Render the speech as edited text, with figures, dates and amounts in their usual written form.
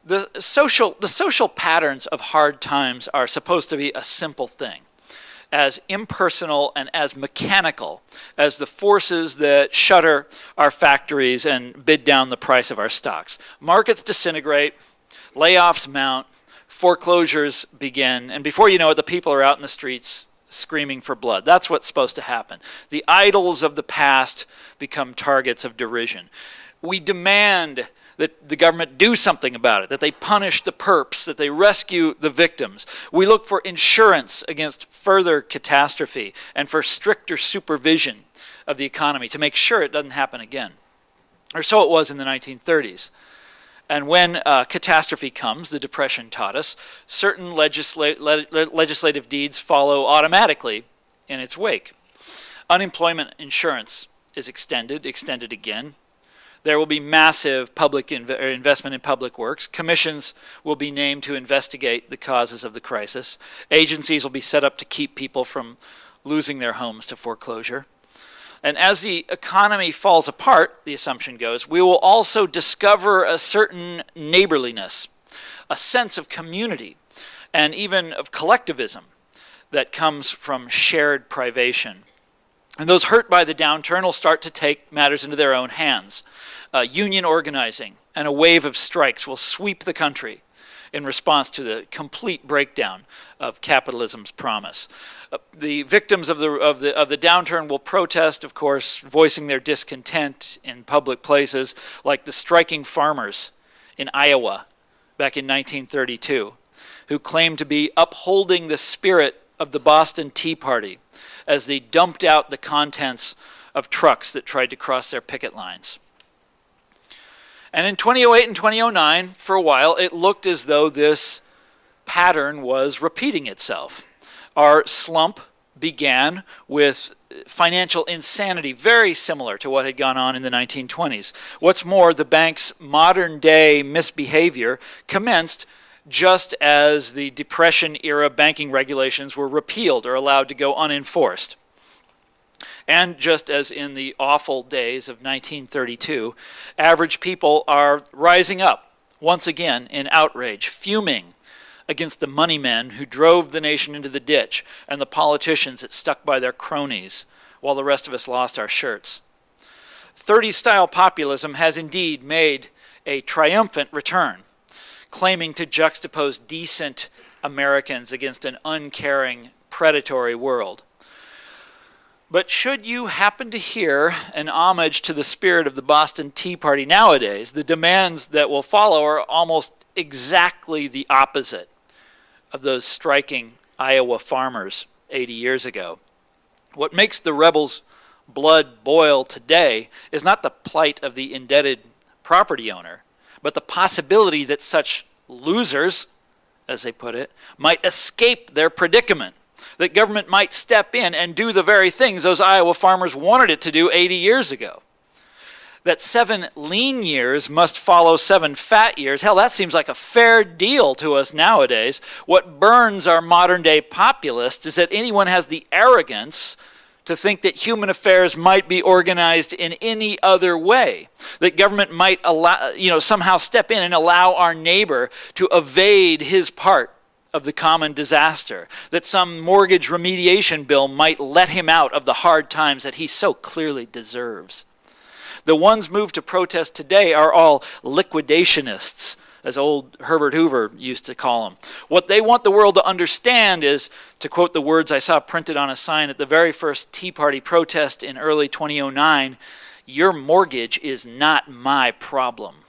The social patterns of hard times are supposed to be a simple thing, as impersonal and as mechanical as the forces that shutter our factories and bid down the price of our stocks. Markets disintegrate, layoffs mount, foreclosures begin, and before you know it, the people are out in the streets screaming for blood. That's what's supposed to happen. The idols of the past become targets of derision. We demand that the government do something about it, that they punish the perps, that they rescue the victims. We look for insurance against further catastrophe and for stricter supervision of the economy to make sure it doesn't happen again. Or so it was in the 1930s. And when catastrophe comes, the Depression taught us, certain legislative deeds follow automatically in its wake. Unemployment insurance is extended again. There will be massive public investment in public works. Commissions will be named to investigate the causes of the crisis. Agencies will be set up to keep people from losing their homes to foreclosure. And as the economy falls apart, the assumption goes, we will also discover a certain neighborliness, a sense of community, and even of collectivism that comes from shared privation. And those hurt by the downturn will start to take matters into their own hands. Union organizing and a wave of strikes will sweep the country in response to the complete breakdown of capitalism's promise. The victims of the downturn will protest, of course, voicing their discontent in public places, like the striking farmers in Iowa back in 1932, who claimed to be upholding the spirit of the Boston Tea Party as they dumped out the contents of trucks that tried to cross their picket lines. And in 2008 and 2009, for a while, it looked as though this pattern was repeating itself. Our slump began with financial insanity, very similar to what had gone on in the 1920s. What's more, the bank's modern-day misbehavior commenced just as the Depression-era banking regulations were repealed or allowed to go unenforced. And just as in the awful days of 1932, average people are rising up once again in outrage, fuming against the money men who drove the nation into the ditch and the politicians that stuck by their cronies while the rest of us lost our shirts. 30s-style populism has indeed made a triumphant return, claiming to juxtapose decent Americans against an uncaring, predatory world. But should you happen to hear an homage to the spirit of the Boston Tea Party nowadays, the demands that will follow are almost exactly the opposite of those striking Iowa farmers 80 years ago. What makes the rebels' blood boil today is not the plight of the indebted property owner, but the possibility that such losers, as they put it, might escape their predicament, that government might step in and do the very things those Iowa farmers wanted it to do 80 years ago. That 7 lean years must follow 7 fat years. Hell, that seems like a fair deal to us nowadays. What burns our modern-day populists is that anyone has the arrogance to think that human affairs might be organized in any other way, that government might allow, somehow step in and allow our neighbor to evade his part of the common disaster, that some mortgage remediation bill might let him out of the hard times that he so clearly deserves. The ones moved to protest today are all liquidationists, as old Herbert Hoover used to call them. What they want the world to understand is, to quote the words I saw printed on a sign at the very first Tea Party protest in early 2009, "Your mortgage is not my problem."